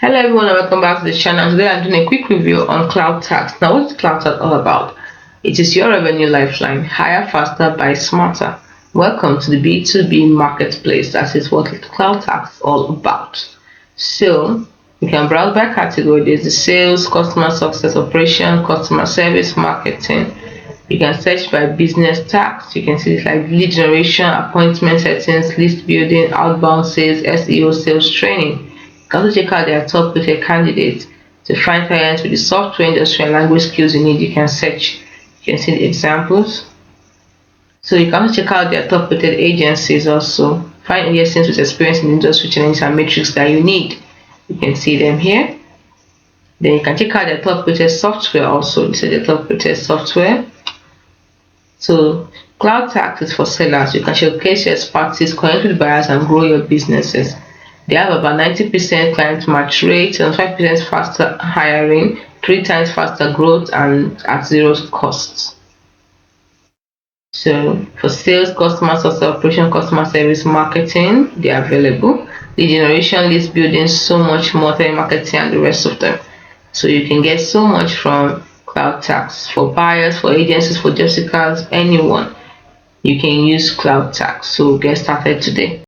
Hello everyone and welcome back to the channel. Today I'm doing a quick review on Cloudtask. Now what's Cloudtask all about? It is your revenue lifeline, hire faster, buy smarter. Welcome to the B2B marketplace. That is what Cloudtask is all about. So you can browse by category. There's the sales, customer success operation, customer service, marketing. You can search by business tasks. You can see it's like lead generation, appointment settings, list building, outbound sales, SEO, sales training. You can also check out their top rated candidates to find clients with the software industry and language skills you need. You can search. You can see the examples. So you can also check out their top rated agencies also. Find agencies with experience in industry challenges and metrics that you need. You can see them here. Then you can check out their top rated software also. This is the top rated software. So Cloudtask is for sellers. You can showcase your expertise, connect with buyers, and grow your businesses. They have about 90% client match rate, and 5% faster hiring, 3 times faster growth, and at zero costs. So for sales, customer success operation, customer service, marketing, they are available. Lead generation, list building, so much more, telemarketing, and the rest of them. So you can get so much from Cloudtask for buyers, for agencies, for job seekers, anyone. You can use Cloudtask. So get started today.